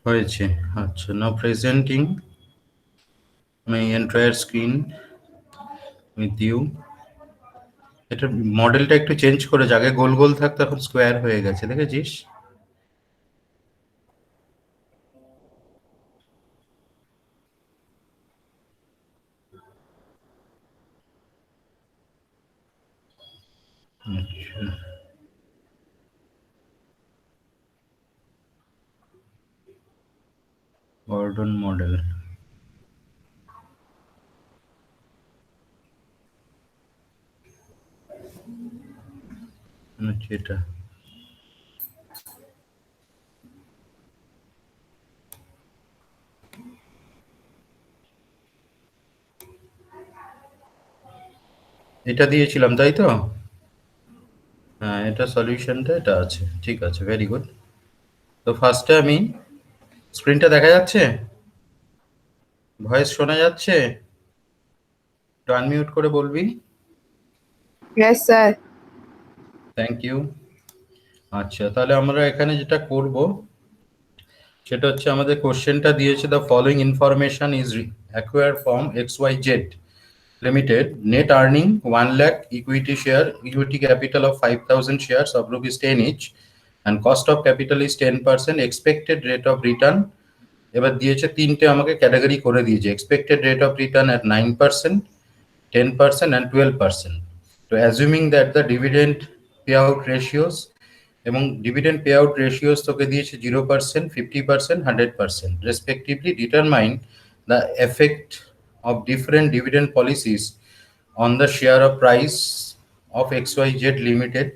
হয়েছে। আচ্ছা, now presenting my entire screen with you. এটা মডেলটা একটু চেঞ্জ করে, আগে গোল গোল থাকতো এখন স্কোয়ার হয়ে গেছে, দেখেছিস? আচ্ছা, গর্ডন মডেল। আচ্ছা, এটা এটা দিয়েছিলাম তাই তো? হ্যাঁ, এটা সলিউশনটা এটা আছে, ঠিক আছে, ভেরি গুড। তো ফার্স্টে আমি, স্ক্রিনটা দেখা যাচ্ছে? ভয়েস শোনা যাচ্ছে? একটু আনমিউট করে বলবি। Yes, sir. Thank you. আচ্ছা, তাহলে আমরা এখানে যেটা করব সেটা হচ্ছে, আমাদের কোশ্চেনটা দিয়েছে, the following information is acquire from XYZ limited, net earning 1 lakh, equity share, equity capital of 5,000 shares of rupees 10 each, and cost of capital is 10%, expected rate of return। এবার দিয়েছে তিনটে, আমাকে ক্যাটাগরি করে দিয়েছে, expected rate of return at 9%, 10% and 12%, তো অ্যাজুমিং that the dividend pay out ratios, এবং dividend pay out ratios তোকে দিয়েছে 0%, 50%, 100% respectively, determine the effect of different dividend policies on the share of price of XYZ limited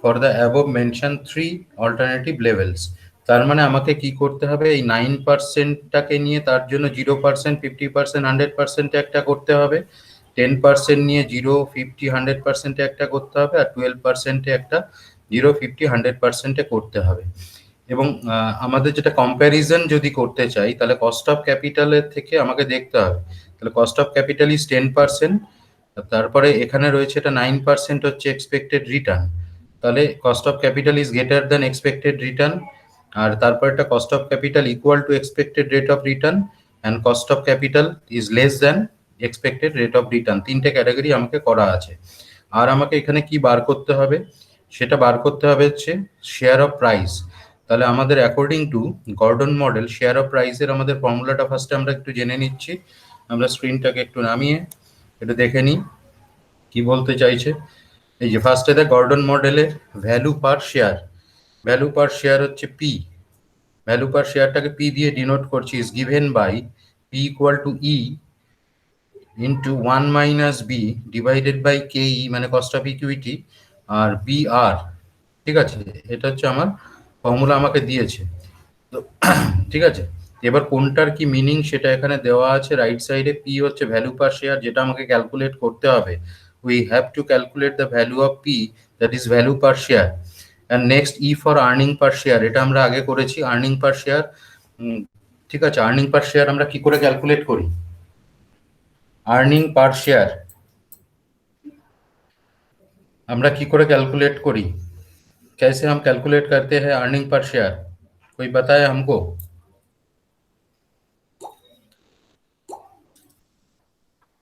for the above mention 3 alternative levels. তার মানে আমাকে কি করতে হবে, এই 9%টাকে নিয়ে তার জন্য 0%, 50%, 100% একটা করতে হবে, 10% নিয়ে 0, 50, 100% একটা করতে হবে, আর 12% একটা 0, 50, 100% করতে হবে। এবং আমাদের যেটা কম্প্যারিজন যদি করতে চাই, তাহলে কস্ট অফ ক্যাপিটালের থেকে আমাকে দেখতে হবে, তাহলে কস্ট অফ ক্যাপিটাল ইজ 10%, তারপরে এখানে রয়েছে এটা 9% হচ্ছে এক্সপেক্টেড রিটার্ন, তাহলে cost of capital is greater than expected return, আর তারপর একটা cost of capital equal to expected rate of return, and cost of capital is less than expected rate of return. তিনটে ক্যাটাগরি আমাকে করা আছে। আর আমাকে এখানে কি বার করতে হবে, সেটা বার করতে হবে হচ্ছে শেয়ার অফ প্রাইস। তাহলে আমাদের according to Gordon model, share of প্রাইসের আমাদের ফর্মুলাটা ফার্স্টে আমরা একটু জেনে নিচ্ছি। আমরা স্ক্রিনটাকে একটু নামিয়ে একটু দেখে নিই কি বলতে চাইছে। এই যে ফার্স্টে দেখ, গর্ডন মডেলে value per share, value per share হচ্ছে পি, ভ্যালু পার শেয়ারটাকে পি দিয়ে ডিনোট করছি, is given by P equal to E into 1 minus B divided by K E, মানে কস্ট অফ ইকুইটি, আর বি আর, ঠিক আছে? এটা হচ্ছে আমার ফর্মুলা আমাকে দিয়েছে। তো ঠিক আছে, এবার কোনটার কি মিনিং সেটা এখানে দেওয়া আছে রাইট সাইডে। পি হচ্ছে ভ্যালু পার শেয়ার, যেটা আমাকে ক্যালকুলেট করতে হবে, we have to calculate the value of P, that is value per share. And next E for earning per share, এটা আমরা আগে করেছি, আর্নিং পার শেয়ার। ঠিক আছে, আর্নিং পার শেয়ার আমরা কি করে ক্যালকুলেট করি? আর্নিং পার শেয়ার আমরা কি করে कैलकुलेट करी, कैसे हम कैलकुलेट करते हैं अर्निंग पर शेयर, कोई बताए हमको?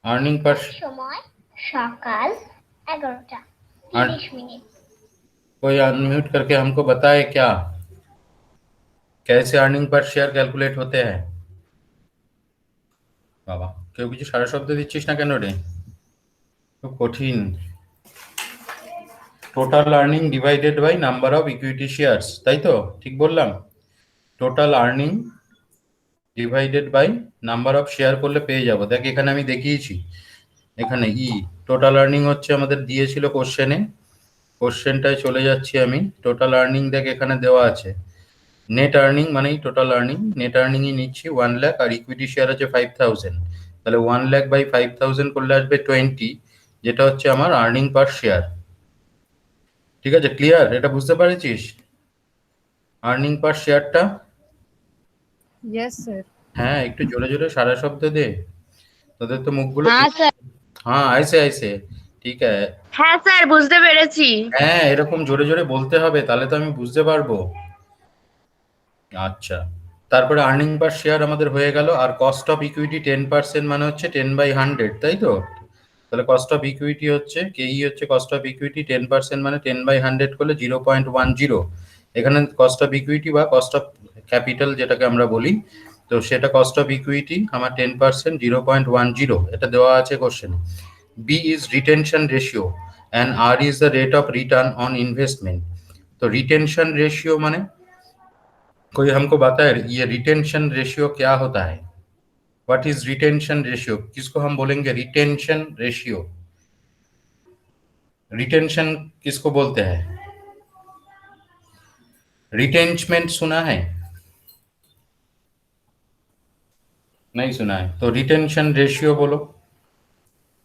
अर्निंग पर সময় সকাল 11টা 30 মিনিট। कोई अनम्यूट करके हमको बताए क्या, कैसे अर्निंग पर शेयर कैलकुलेट होते हैं? বাবা, কেউ কিছু সারা শব্দ দিচ্ছিস না কেন রে? খুব কঠিন। Total earning divided by number of equity shares, তাই তো? ঠিক বললাম? Total earning divided by number of share করলে পেয়ে যাবো। দেখ এখানে আমি দেখিয়েছি, এখানে ই টোটাল আর্নিং হচ্ছে আমাদের দিয়েছিল কোশ্চেনে, কোশ্চেনটায় চলে যাচ্ছি আমি। টোটাল আর্নিং দেখ এখানে দেওয়া আছে, নেট আর্নিং মানেই টোটাল আর্নিং, নেট আর্নিংই নিচ্ছি 1 লাখ, আর ইকুইটি শেয়ার আছে 5,000, তাহলে 1 লাখ বাই 5,000 করলে আসবে 20, যেটা হচ্ছে আমার আর্নিং পার শেয়ার। ঠিক আছে, ক্লিয়ার? এটা বুঝতে পারছিস আর্নিং পার শেয়ারটা? Yes, sir. হ্যাঁ, একটু জোরে জোরে সারা শব্দ দে, তোদের তো মুখগুলো। हाँ सर। হ্যাঁ, আইসে আইসে, ঠিক আছে। হ্যাঁ স্যার, বুঝতে পেরেছি। হ্যাঁ, এরকম জোরে জোরে বলতে হবে, তাহলে তো আমি বুঝতে পারবো। আচ্ছা, তারপরে আর্নিং পার শেয়ার আমাদের হয়ে গেল, আর কস্ট অফ ইকুইটি 10% মানে হচ্ছে 10/100, তাই তো? তাহলে কস্ট অফ ইকুইটি হচ্ছে কেই হচ্ছে কস্ট অফ ইকুইটি 10% মানে 10/100 করলে 0.10। এখানে কস্ট অফ ইকুইটি বা কস্ট অফ ক্যাপিটাল যেটাকে আমরা বলি, তো সেটা কস্ট অফ ইকুইটি আমার 10% 0.10, এটা দেওয়া আছে কোশ্চেনে। B is retention ratio and R is the rate of return on investment. तो रिटेंशन रेशियो माने कोई हमको बताए ये रिटेंशन रेशियो क्या होता है? What is retention ratio? किसको हम बोलेंगे रिटेंशन रेशियो? रिटेंशन किसको बोलते हैं? रिटेंचमेंट सुना है? नहीं सुना है तो रिटेंशन रेशियो बोलो।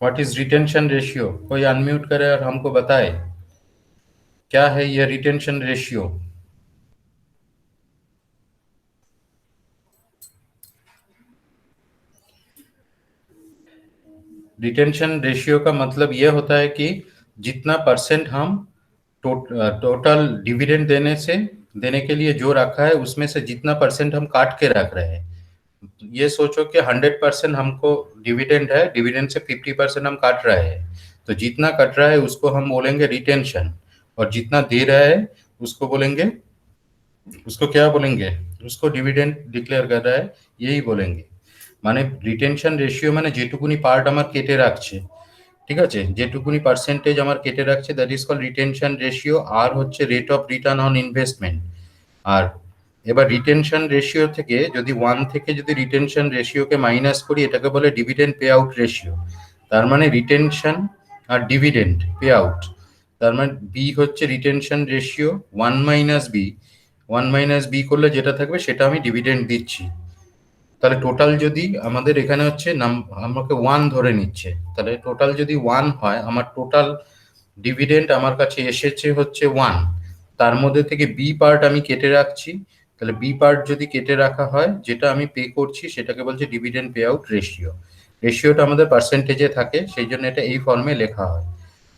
What is retention ratio? कोई अनम्यूट करे और हमको बताए क्या है ये रिटेंशन रेशियो। रिटेंशन रेशियो का मतलब यह होता है कि जितना परसेंट हम टोटल डिविडेंड देने के लिए जो रखा है उसमें से जितना परसेंट हम काट के रख रहे हैं। ये सोचो कि 100% हमको डिविडेंड है, डिविडेंड से 50% हम काट रहे हैं, तो जितना कट रहा है उसको हम बोलेंगे रिटेंशन, और जितना दे रहा है उसको बोलेंगे, उसको क्या बोलेंगे? उसको डिविडेंड डिक्लेयर कर रहा है, यही बोलेंगे। মানে রিটেনশন রেশিও মানে যেটুকুনি পার্ট আমার কেটে রাখছে, ঠিক আছে, যেটুকুনি পার্সেন্টেজ আমার কেটে রাখছে, that is call retention ratio. আর হচ্ছে rate of return on investment. আর এবার রিটেনশন রেশিও থেকে যদি 1 থেকে যদি রিটেনশন রেশিওকে মাইনাস করি, এটাকে বলে ডিভিডেন্ড পে আউট রেশিও। তার মানে রিটেনশন আর ডিভিডেন্ড পে আউট, তার মানে বি হচ্ছে retention ratio 1 minus B. 1 minus B করলে যেটা থাকবে সেটা আমি ডিভিডেন্ড দিচ্ছি। তাহলে টোটাল যদি আমাদের এখানে হচ্ছে আমাকে 1 ধরে নিচ্ছে, তাহলে টোটাল যদি 1 হয়, আমার টোটাল ডিভিডেন্ড আমার কাছে এসেছে হচ্ছে 1, তার মধ্যে থেকে বি পার্ট আমি কেটে রাখছি। তাহলে বি পার্ট যদি কেটে রাখা হয়, যেটা আমি পে করছি সেটাকে বলছে ডিভিডেন্ড পে আউট রেশিও। রেশিওটা আমাদের পার্সেন্টেজে থাকে, সেই জন্য এটা এই ফর্মে লেখা হয়।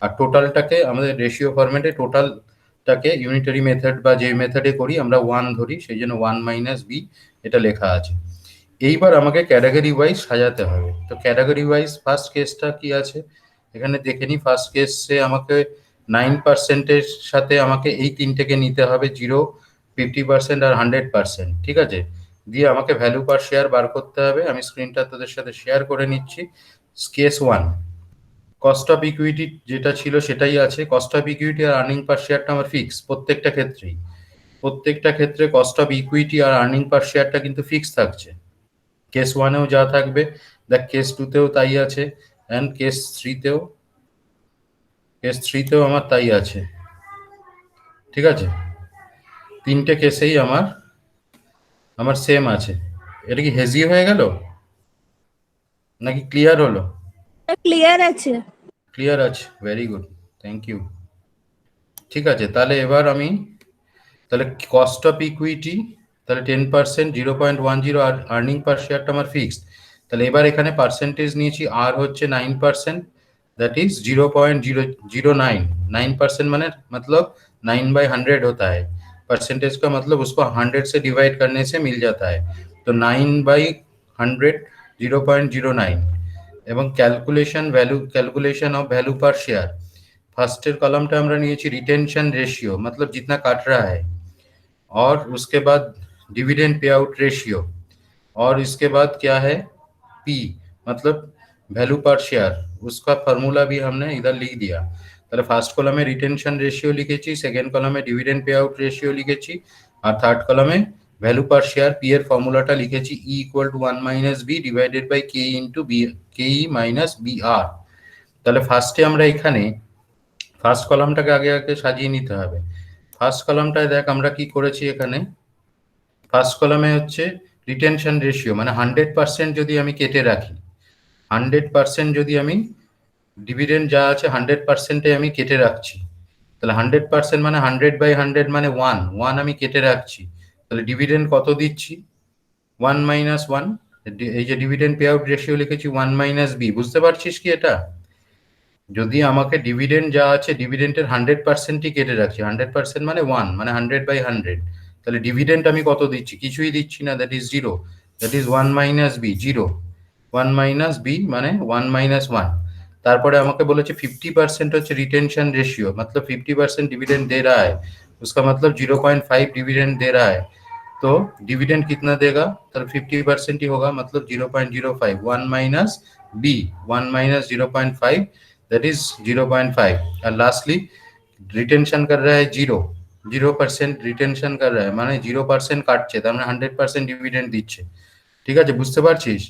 আর টোটালটাকে আমাদের রেশিও ফরম্যাটে টোটালটাকে ইউনিটারি মেথড বা যে মেথডে করি আমরা 1 ধরি, সেই জন্য 1 মাইনাস বি এটা লেখা আছে। এইবার আমাকে ক্যাটাগরি ওয়াইজ সাজাতে হবে। তো ক্যাটাগরি ওয়াইজ ফার্স্ট কেসটা কি আছে এখানে দেখে নিই। ফার্স্ট কেসে আমাকে 9%-এর সাথে আমাকে এই তিনটেকে নিতে হবে, 0, 50% আর 100%, ঠিক আছে। দিয়ে আমাকে ভ্যালু পার শেয়ার বার করতে হবে। আমি স্ক্রিনটা তোদের সাথে শেয়ার করে নিচ্ছি। কেস 1 কস্ট অফ ইকুইটি যেটা ছিল সেটাই আছে। কস্ট অফ ইকুইটি আর আর্নিং পার শেয়ারটা আমার ফিক্স প্রত্যেকটা ক্ষেত্রেই। প্রত্যেকটা ক্ষেত্রে কস্ট অফ ইকুইটি আর আর্নিং পার শেয়ারটা কিন্তু ফিক্স থাকছে। কেস 1-এও যা থাকবে, দেখ কেস 2-তেও তাই আছে, অ্যান্ড কেস 3-তেও আমার তাই আছে, ঠিক আছে। তিনটে কেসেই আমার সেম আছে। এটা কি হেজি হয়ে গেল নাকি ক্লিয়ার হলো? ক্লিয়ার আছে। ক্লিয়ার আছে, ভেরি গুড, থ্যাংক ইউ। ঠিক আছে, তাহলে এবার আমি তাহলে কস্ট অফ ইকুইটি তাহলে 10%, 0.10, আর আর্নিং পার শেয়ারটা আমার ফিক্সড। তাহলে এবার এখানে পার্সেন্টেজ নিয়েছি, আর হচ্ছে 9%, दैट इज 0.009। 9% माने मतलब 9/100 होता है। परसेंटेज का मतलब उसको 100 से डिवाइड करने से मिल जाता है। तो 9/100 0.09। এবং कैलकुलेशन ऑफ वैल्यू पर शेयर, फर्स्ट कॉलम टा আমরা নিয়েছি रिटेंशन रेशियो मतलब जितना काट रहा है, और उसके बाद डिविडेंड पे आउट रेशियो, और इसके बाद क्या है पी मतलब वैल्यू पर शेयर, उसका फॉर्मूला भी हमने इधर लिख दिया। তাহলে ফার্স্ট কলামে রিটেনশন রেশিও লিখেছি, সেকেন্ড কলামে ডিভিডেন্ড পে আউট রেশিও লিখেছি, আর থার্ড কলামে ভ্যালু পার শেয়ার পি এর ফর্মুলাটা লিখেছি E equal to 1 minus B divided by K into B, K E minus B R. তাহলে ফার্স্টে আমরা এখানে ফার্স্ট কলামটাকে আগে সাজিয়ে নিতে হবে। ফার্স্ট কলামটায় দেখ আমরা কি করেছি, এখানে ফার্স্ট কলামে হচ্ছে রিটেনশন রেশিও মানে 100% যদি আমি কেটে রাখি, 100% যদি আমি ডিভিডেন্ড যা আছে 100%-এ আমি কেটে রাখছি, তাহলে 100% মানে 100/100 মানে 1 আমি কেটে রাখছি, তাহলে ডিভিডেন্ড কত দিচ্ছি 1 মাইনাস 1। এই যে ডিভিডেন্ড পে আউট রেশিও লিখেছি 1 মাইনাস বি, বুঝতে পারছিস কি? এটা যদি আমাকে ডিভিডেন্ড যা আছে ডিভিডেন্ডের 100%ই কেটে রাখছি, 100% মানে 1 মানে 100/100, তাহলে ডিভিডেন্ড আমি কত দিচ্ছি? কিছুই দিচ্ছি না, that is zero, that is one minus B, zero, one minus B মানে ওয়ান মাইনাস ওয়ান। তারপরে আমাকে বলেছে 50% হচ্ছে रिटेंशन रेशियो, मतलब 50% डिविडेंड दे रहा है, उसका मतलब 0.5 डिविडेंड दे रहा है, तो डिविडेंड कितना देगा? तो 50% ही होगा, मतलब 0.05, 1 minus B, 1 minus 0.5 that is 0.5। और लास्टली रिटेंशन कर रहा है 0% रिटेंशन कर रहा है, মানে 0% কাটছে, তার মানে 100% ডিভিডেন্ড দিচ্ছে। ঠিক আছে, বুঝতে পারছিস?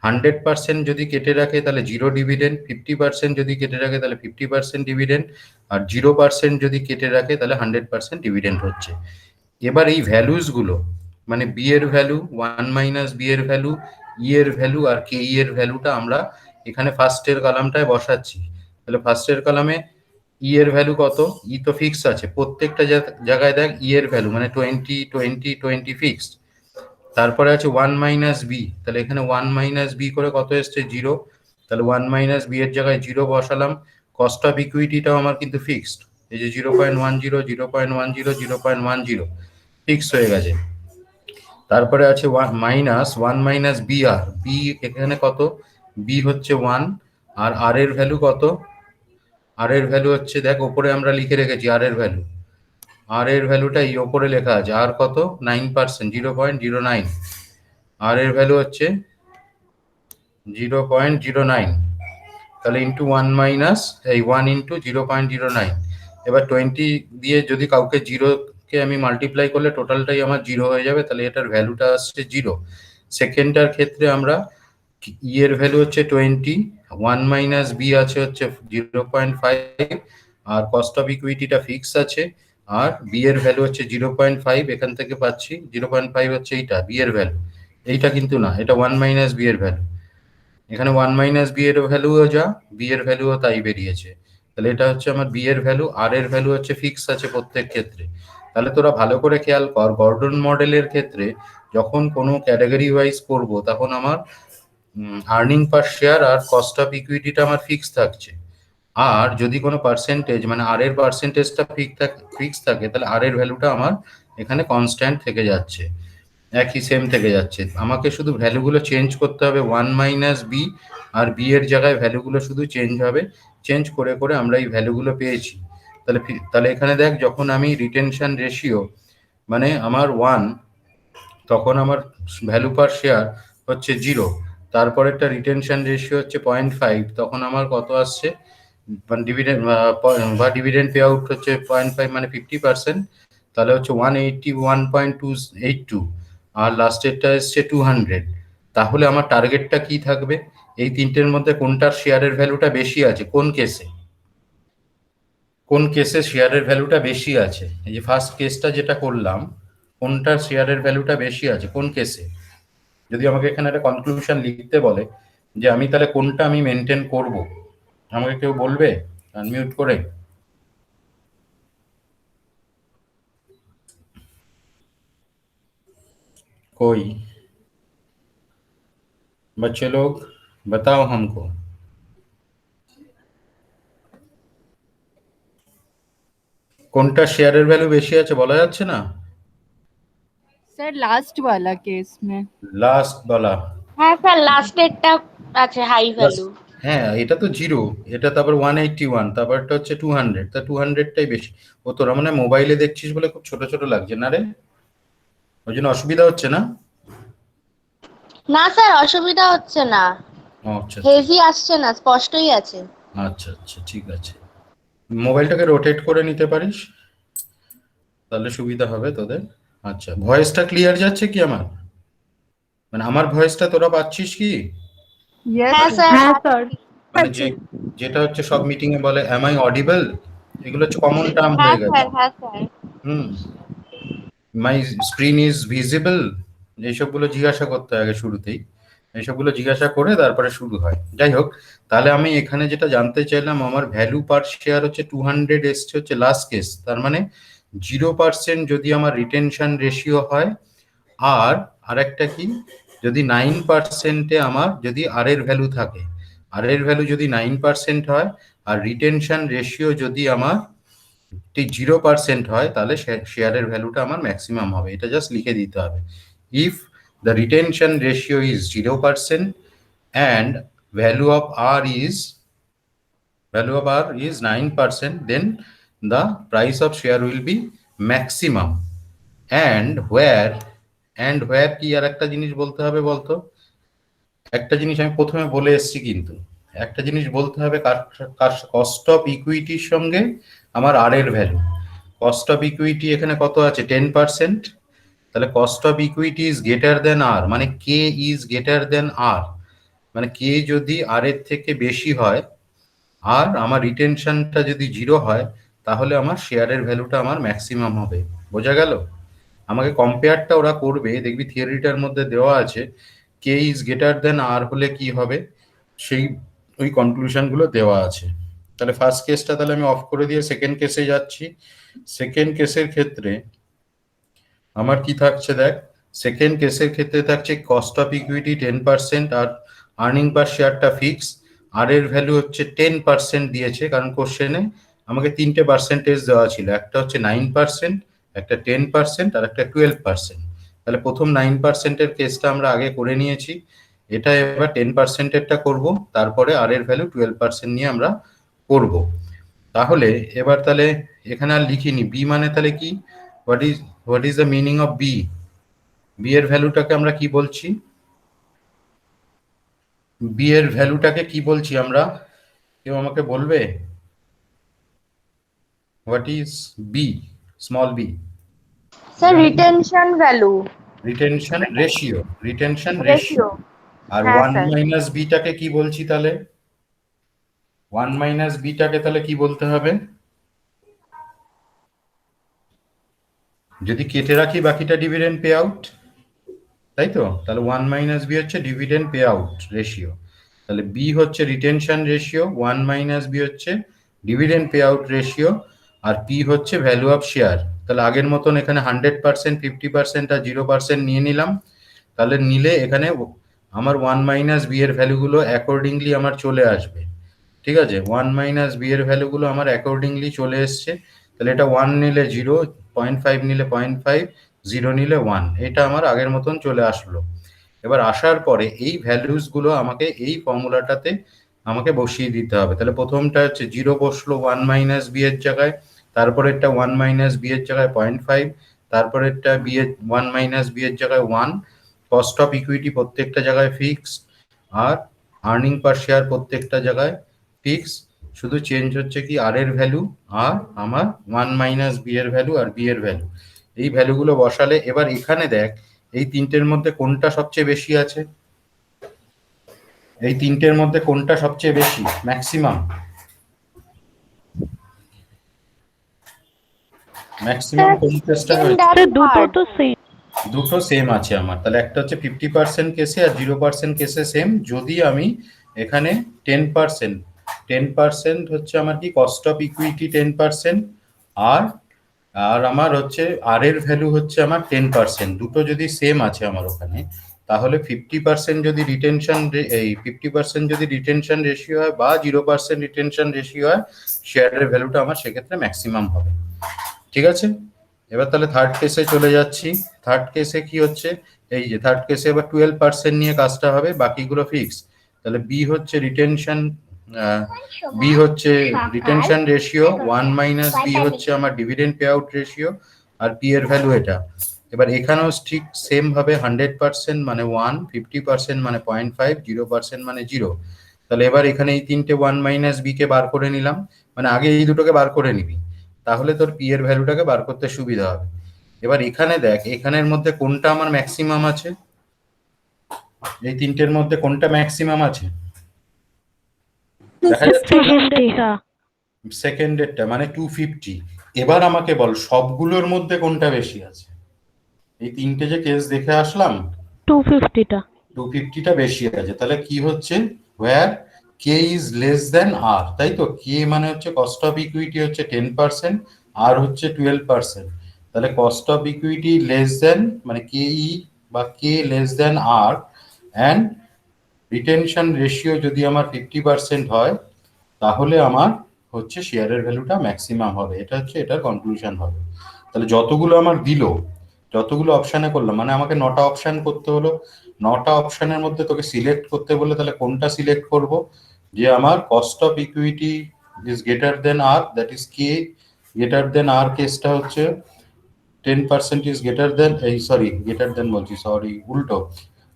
100% যদি কেটে রাখে তাহলে 0 ডিভিডেন্ড, 50% যদি কেটে রাখে তাহলে 50% ডিভিডেন্ড, আর 0% যদি কেটে রাখে তাহলে 100% ডিভিডেন্ড হচ্ছে। এবার এই ভ্যালুস গুলো, মানে বি এর ভ্যালু, 1 মাইনাস বি এর ভ্যালু, ই এর ভ্যালু আর কে ই এর ভ্যালুটা আমরা এখানে ফার্স্টের কলামটায় বসাচ্ছি। তাহলে ফার্স্টের কলামে ই এর ভ্যালু কত? ই তো ফিক্স আছে, প্রত্যেকটা জায়গায় দেখ ই এর ভ্যালু মানে 20 20 20 ফিক্সড। তারপরে আছে 1 মাইনাস বি, তাহলে এখানে 1 মাইনাস বি করে কত এসছে? 0। তাহলে 1 মাইনাস বি এর জায়গায় 0 বসালাম। কস্ট অফ ইকুইটিটাও আমার কিন্তু ফিক্সড, এই যে 0.10 0.10 0.10 ফিক্স হয়ে গেছে। তারপরে আছে মাইনাস 1 মাইনাস বি আর, বি এখানে কত? বি হচ্ছে 1, আর আর এর ভ্যালু কত? আর এর ভ্যালু হচ্ছে, দেখ ওপরে আমরা লিখে রেখেছি আর এর ভ্যালু, আর এর ভ্যালুটা এই ওপরে লেখা আছে, আর কত? 9%, 0.09, আর এর ভ্যালু হচ্ছে 0.09, তাহলে ইন্টু 1 মাইনাস এই 1 ইন্টু 0.09। এবার 20 দিয়ে যদি কাউকে 0 কে আমি মাল্টিপ্লাই করলে টোটালটাই আমার 0 হয়ে যাবে, তাহলে এটার ভ্যালুটা আসছে 0। সেকেন্ডটার ক্ষেত্রে আমরা ই এর ভ্যালু হচ্ছে 20, 1 মাইনাস বি আছে হচ্ছে 0.5, আর কস্ট অফ ইকুইটিটা ফিক্স আছে, আর বি এর ভ্যালু হচ্ছে 0.5, এখান থেকে পাচ্ছি 0.5 হচ্ছে এইটা বি এর ভ্যালু, এইটা কিন্তু না, এটা 1 মাইনাস বি এর ভ্যালু। এখানে 1 মাইনাস বি এর ভ্যালুও যা, বি এর ভ্যালুও তাই বেরিয়েছে। তাহলে এটা হচ্ছে আমার বি এর ভ্যালু, আর এর ভ্যালু হচ্ছে ফিক্স আছে প্রত্যেক ক্ষেত্রে। তাহলে তোরা ভালো করে খেয়াল কর, গর্ডন মডেলের ক্ষেত্রে যখন কোনো ক্যাটাগরি ওয়াইজ করব তখন আমার আর্নিং পার শেয়ার আর কস্ট অফ ইকুইটিটা আমার ফিক্স থাকছে, আর যদি কোনো পার্সেন্টেজ মানে আর এর পার্সেন্টেজটা ফিক্স থাকে তাহলে আর এর ভ্যালুটা আমার এখানে কনস্ট্যান্ট থেকে যাচ্ছে, একই সেম থেকে যাচ্ছে। আমাকে শুধু ভ্যালুগুলো চেঞ্জ করতে হবে, 1 মাইনাস বি আর বি এর জায়গায় ভ্যালুগুলো শুধু চেঞ্জ হবে, চেঞ্জ করে করে আমরা এই ভ্যালুগুলো পেয়েছি। তাহলে এখানে দেখ, যখন আমি রিটেনশন রেশিও মানে আমার 1, তখন আমার ভ্যালু পার শেয়ার হচ্ছে 0, তারপরেরটা রিটেনশন রেশিও হচ্ছে 0.5, তখন আমার কত আসছে? ডিভিডেন্ড বা ডিভিডেন্ড পে আউট হচ্ছে 0.5 মানে 50%, তাহলে হচ্ছে 181.282, আর লাস্টেরটা এসছে 200। তাহলে আমার টার্গেটটা কি থাকবে? এই তিনটের মধ্যে কোনটার শেয়ারের ভ্যালুটা বেশি আছে? কোন কেসে? কোন কেসে শেয়ারের ভ্যালুটা বেশি আছে? এই যে ফার্স্ট কেসটা যেটা করলাম, কোনটার শেয়ারের ভ্যালুটা বেশি আছে কোন কেসে? যদি আমাকে এখানে একটা কনক্লুশন লিখতে বলে যে আমি তাহলে কোনটা আমি মেনটেন করব, আমাকে কেউ বলবে আনমিউট করে? कोई बच्चे लोग बताओ हमको। কোনটা শেয়ারের ভ্যালু বেশি আছে বলা যাচ্ছে না? सर लास्ट वाला केस में। লাস্ট বলা, হ্যাঁ স্যার লাস্টেরটা আছে হাই ভ্যালু। হ্যাঁ এটা তো 0, এটা তারপর 181, তারপরটা হচ্ছে 200, তা 200টাই বেশি। ও তোরা মানে মোবাইলে দেখছিস বলে খুব ছোট ছোট লাগছে না রে, ওই জন্য অসুবিধা হচ্ছে না? না স্যার অসুবিধা হচ্ছে না, আচ্ছা হেভি আসছে না, স্পষ্টই আছে। আচ্ছা আচ্ছা ঠিক আছে, মোবাইলটাকে রোটেট করে নিতে পারিস তাহলে সুবিধা হবে তোদের। আচ্ছা, ভয়েসটা ক্লিয়ার যাচ্ছে কি আমার? মানে আমার ভয়েসটা তোরা পাচ্ছিস কি? यस হ্যাঁ স্যার। হ্যাঁ স্যার মানে যেটা হচ্ছে সব মিটিং এ বলে এম আই অডিবল, এগুলো হচ্ছে কমন টার্ম হ্যাঁ হয়ে গেছে। স্যার, হ্যাঁ sir. Hmm, my screen is visible, এইসবগুলো জিজ্ঞাসা করতে হয় আগে শুরুতেই, এইসবগুলো জিজ্ঞাসা করে তারপরে শুরু হয়। যাই হোক, তাহলে আমি এখানে যেটা জানতে চাইলাম, আমার ভ্যালু পার শেয়ার হচ্ছে 200 এসছে হচ্ছে লাস্ট কেস, তার মানে 0% যদি আমার রিটেনশন রেশিও হয়, আর আরেকটা কি, যদি 9%-এ আমার যদি আর এর ভ্যালু থাকে, আর এর ভ্যালু যদি 9% হয়, আর রিটেনশন রেশিও যদি আমার ঠিক 0% হয় তাহলে শেয়ারের ভ্যালুটা আমার ম্যাক্সিমাম হবে, এটা জাস্ট লিখে দিতে হবে। If the retention ratio is 0% and value of r is 9%, then the price of share will be maximum, and where কি আর একটা জিনিস বলতে হবে বলতো, একটা জিনিস আমি প্রথমে বলে এসেছি, কিন্তু একটা জিনিস বলতে হবে, কস্ট অফ ইকুইটির সঙ্গে আমার আর এর ভ্যালু। কস্ট অফ ইকুইটি এখানে কত আছে, 10%, তাহলে cost of equity is greater than R, মানে K is greater than R, মানে কে যদি আর এর থেকে বেশি হয় আর আমার রিটেনশনটা যদি 0 হয়, তাহলে আমার শেয়ারের ভ্যালুটা আমার ম্যাক্সিমাম হবে। বোঝা গেল? আমাকে কম্পেয়ারটা ওরা করবে, দেখবি থিওরিটার মধ্যে দেওয়া আছে কে ইজ গ্রেটার দেন আর হলে কি হবে, সেই ওই কনক্লুশনগুলো দেওয়া আছে। তাহলে ফার্স্ট কেসটা তাহলে আমি অফ করে দিয়ে সেকেন্ড কেসে যাচ্ছি। সেকেন্ড কেসের ক্ষেত্রে আমার কি থাকছে দেখ, সেকেন্ড কেসের ক্ষেত্রে থাকছে কস্ট অফ ইকুইটি 10% আর আর্নিং পার শেয়ারটা ফিক্স। আর এর ভ্যালু হচ্ছে 10% দিয়েছে, কারণ কোশ্চেনে আমাকে তিনটে পার্সেন্টেজ দেওয়া ছিল, একটা হচ্ছে 9%, একটা 10% আর একটা 12%। তাহলে প্রথম 9%-এর কেসটা আমরা আগে করে নিয়েছি, এটা এবার 10%-এরটা করব, তারপরে আর এর ভ্যালু 12% নিয়ে আমরা করব। তাহলে এবার তাহলে এখানে আর লিখিনি বি মানে তাহলে কি, what is the meaning of B, B এর ভ্যালুটাকে আমরা কি বলছি, বি এর ভ্যালুটাকে কি বলছি আমরা, কেউ আমাকে বলবে what is B, small B? Sir retention value, retention ratio, retention ratio. Ratio. আর হ্যাঁ, 1 স্যার। মাইনাস বিটাকে কি বলছি তাহলে, 1 মাইনাস বিটাকে তাহলে কি বলতে হবে, যদি কেটে রাখি বাকিটা ডিভিডেন্ড পে আউট, তাই তো? তাহলে 1 মাইনাস বি হচ্ছে ডিভিডেন্ড পে আউট রেশিও, তাহলে বি হচ্ছে রিটেনশন রেশিও, 1 মাইনাস বি হচ্ছে ডিভিডেন্ড পে আউট রেশিও, আর পি হচ্ছে ভ্যালু অফ শেয়ার। তাহলে আগের মতন এখানে 100%, 50% আর 0% নিয়ে নিলাম। তাহলে নিলে এখানে আমার 1 মাইনাস বি এর ভ্যালুগুলো অ্যাকর্ডিংলি আমার চলে আসবে। ঠিক আছে, 1 মাইনাস বি এর ভ্যালুগুলো আমার অ্যাকর্ডিংলি চলে এসছে। তাহলে এটা 1 নিলে 0, 0.5 নিলে 0.5, 0 নিলে 1, এটা আমার আগের মতন চলে আসলো। এবার আসার পরে এই ভ্যালুসগুলো আমাকে এই ফর্মুলাটাতে আমাকে বসিয়ে দিতে হবে। তাহলে প্রথমটা হচ্ছে 0 বসলো 1 মাইনাস বি এর জায়গায়, তারপরেরটা 1 মাইনাস বি এর জায়গায় 0.5, তারপরেরটা বি এর 1 মাইনাস বি এর জায়গায় 1, কস্ট অফ ইকুইটি প্রত্যেকটা জায়গায় ফিক্স, আর আর্নিং পার শেয়ার প্রত্যেকটা জায়গায় ফিক্স, শুধু চেঞ্জ হচ্ছে কি আর এর ভ্যালু আর আমার 1 মাইনাস বি এর ভ্যালু আর বি এর ভ্যালু, এই ভ্যালুগুলো বসালে এবার এখানে দেখ এই তিনটের মধ্যে কোনটা সবচেয়ে বেশি আছে, এই তিনটের মধ্যে কোনটা সবচেয়ে বেশি ম্যাক্সিমাম, ম্যাক্সিমাম কোন কেসটা হয়েছে? দুটো তো সেম। দুটো সেম আছে আমার, তাহলে একটা হচ্ছে 50% কেসে আর 0% কেসে সেম। যদি আমি এখানে 10% হচ্ছে আমার কি কস্ট অফ ইকুইটি 10%, আর আর আমার হচ্ছে আর এর ভ্যালু হচ্ছে আমার 10%, দুটো যদি সেম আছে আমার ওখানে, তাহলে 50% যদি রিটেনশন, এই 50% যদি রিটেনশন রেশিও হয় বা 0% রিটেনশন রেশিও হয়, শেয়ারের ভ্যালুটা আমার সেক্ষেত্রে ম্যাক্সিমাম হবে। ঠিক আছে, এবার তাহলে থার্ড কেসে চলে যাচ্ছি। থার্ড কেসে কি হচ্ছে, এই যে থার্ড কেসে এবার 12% নিয়ে কাজটা হবে, বাকিগুলো ফিক্স। তাহলে বি হচ্ছে রিটেনশন, বি হচ্ছে রিটেনশন রেশিও, 1 মাইনাস বি হচ্ছে আমার ডিভিডেন্ড পে আউট রেশিও, আর পি এর ভ্যালু এটা। এবার এখানেও ঠিক সেম ভাবে 100% মানে 1, 50% মানে 0.5, 0% মানে 0। তাহলে এবার এখানে এই তিনটে 1 মাইনাস বি কে বার করে নিলাম, মানে আগে এই দুটোকে বার করে নিবি, তাহলে তোর পি এর ভ্যালুটাকে বার করতে সুবিধা হবে। এবার এখানে দেখ এখানের মধ্যে কোনটা আমার ম্যাক্সিমাম আছে, এই তিনটের মধ্যে কোনটা ম্যাক্সিমাম আছে দেখা যাচ্ছে, সেকেন্ডেরটা মানে 250। এবার আমাকে বল সবগুলোর মধ্যে কোনটা বেশি আছে, এই তিনটে যে কেস দেখে আসলাম 250টা 250টা বেশি আছে। তাহলে কি হচ্ছে, where K is less than R, তাই তো? কে মানে হচ্ছে কস্ট অফ ইকুইটি হচ্ছে 10%, আর হচ্ছে 12%। তাহলে cost of equity less than মানে কে ই বা K less than R, and retention ratio যদি আমার 50% হয়, তাহলে আমার হচ্ছে শেয়ারের ভ্যালুটা ম্যাক্সিমাম হবে, এটা হচ্ছে এটার কনক্লুশন হবে। তাহলে যতগুলো আমার দিল, যতগুলো অপশানে করলাম, মানে আমাকে 9টা অপশান করতে হলো, 9টা অপশানের মধ্যে তোকে সিলেক্ট করতে বলে তাহলে কোনটা সিলেক্ট করব, যে আমার cost of equity is greater than R, that is K greater than R, কেসটা হচ্ছে 10% ইজ গ্রেটার দেন, এই সরি গ্রেটার দেন বলছি, সরি উল্টো,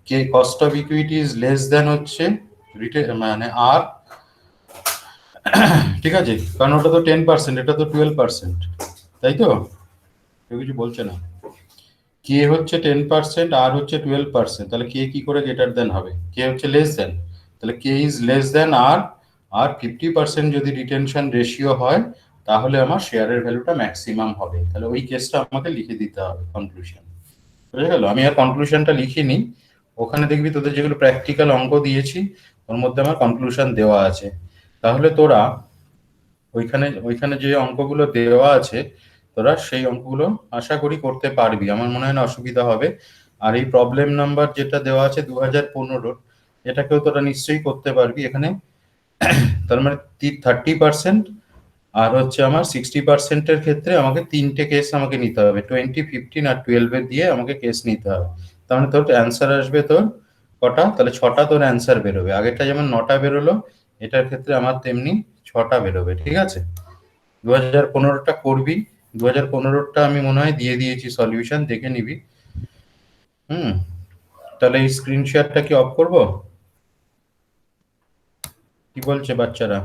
K cost of equity is less than হচ্ছে মানে আর, ঠিক আছে, কারণ ওটা তো 10%, এটা তো 12%, তাই তো, কেউ কিছু বলছে না। কে হচ্ছে 10%, আর হচ্ছে 12%, তাহলে কে কি করে গ্রেটার দেন হবে, কে হচ্ছে লেস দেন, তাহলে কে ইজ লেস দেন আর, আর 50% যদি রিটেনশন রেশিও হয় তাহলে আমার শেয়ারের ভ্যালুটা ম্যাক্সিমাম হবে। তাহলে ওই কেসটা আমাকে লিখে দিতে হবে কনক্লুশন, বুঝে গেল? আমি আর কনক্লুশনটা লিখিনি, ওখানে দেখবি তোদের যেগুলো প্র্যাকটিক্যাল অঙ্ক দিয়েছি ওর মধ্যে আমার কনক্লুশন দেওয়া আছে। তাহলে তোরা ওইখানে ওইখানে যে অঙ্কগুলো দেওয়া আছে তোরা সেই অঙ্কগুলো আশা করি করতে পারবি, আমার মনে হয় না অসুবিধা হবে। আর এই প্রবলেম নাম্বার যেটা দেওয়া আছে 2015, এটাকেও তোরা নিশ্চয়ই করতে পারবি। এখানে তার মানে 30%, আর হচ্ছে আমার 60%-এর ক্ষেত্রে আমাকে 3টে কেস আমাকে নিতে হবে, 20, 15 আর 12 দিয়ে আমাকে কেস নিতে হবে। তার মানে তোর অ্যান্সার আসবে তোর কটা, তাহলে 6টা তোর অ্যান্সার বেরোবে। আগেরটা যেমন 9টা বেরোলো, এটার ক্ষেত্রে আমার তেমনি 6টা বেরোবে, ঠিক আছে? 2015টা করবি, 2015টা আমি মনে হয় দিয়ে দিয়েছি সলিউশন, দেখে নিবি। তাহলে এই স্ক্রিন শেয়ারটা কি অফ করব, কি বলছে বাচ্চারা?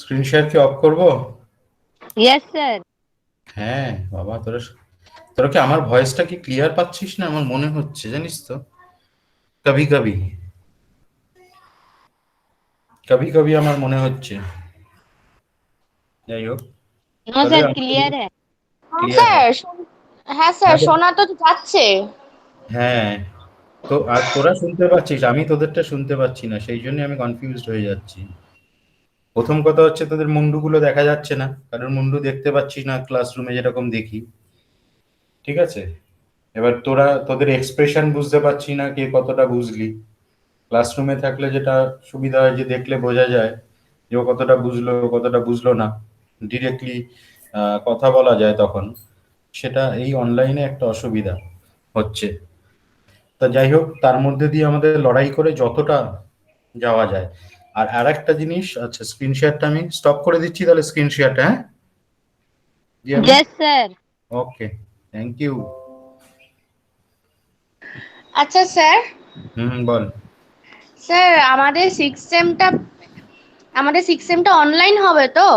স্ক্রিন শেয়ার কি অফ করব? Yes, sir. হ্যাঁ বাবা, তোরা তোরা কি আমার ভয়েসটা কি ক্লিয়ার পাচ্ছিস না? আমার মনে হচ্ছে জানিস তো, কবি কবি কবি কবি আমার মনে হচ্ছে। যাই হোক, No, তাহলে sir, আমি clear है। ক্লিয়ার স্যার হ্যাঁ স্যার, শোনা তো যাচ্ছে। হ্যাঁ, তো আর তোরা শুনতে পাচ্ছিস, আমি তোদেরটা শুনতে পাচ্ছি না, সেই জন্য আমি কনফিউজড হয়ে যাচ্ছি। প্রথম কথা হচ্ছে তোদের মুন্ডুগুলো দেখা যাচ্ছে না, কারণ মুন্ডু দেখতে পাচ্ছিস না ক্লাসরুমে যেরকম দেখি, ঠিক আছে? এবার তোরা তোদের এক্সপ্রেশন বুঝতে পারছি না কে কতটা বুঝলি। ক্লাসরুমে থাকলে যেটা সুবিধা হয় যে দেখলে বোঝা যায় যে ও কতটা বুঝলো কতটা বুঝলো না, ডিরেক্টলি কথা বলা যায় তখন। সেটা এই অনলাইনে একটা অসুবিধা হচ্ছে। তা যাই হোক, তার মধ্যে দিয়ে আমাদের লড়াই করে যতটা যাওয়া যায়। আর আরেকটা জিনিস, আচ্ছা স্ক্রিন শেয়ারটা আমি স্টপ করে দিচ্ছি, তাহলে স্ক্রিন শেয়ারটা, হ্যাঁ Yes, sir. Okay, thank you. আচ্ছা স্যার, বল। স্যার আমাদের সিক্স সেমটা অনলাইন হবে তো?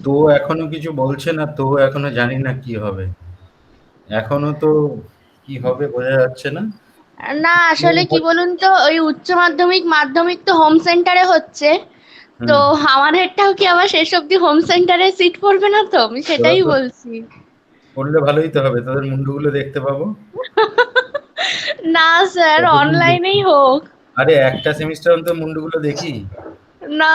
তো এখনো কিছু বলছে না, তো এখনো জানি না কি হবে, এখনো তো কি হবে বোঝা যাচ্ছে না। না আসলে কি বলুন তো, ওই উচ্চ মাধ্যমিক মাধ্যমিক তো হোম সেন্টারে হচ্ছে, তো হুম, আমাদেরটাও কি আবার শেষ অব্দি হোম সেন্টারে সিট পড়বে না তো? আমি তোরা সেটাই তো বলছি। করলে ভালোই তো হবে, তোদের মুন্ডুগুলো দেখতে পাবো। না স্যার, কতদিন দেখি, অনলাইনেই হোক। আরে একটা সেমিস্টার অন্তর মুন্ডুগুলো দেখি। না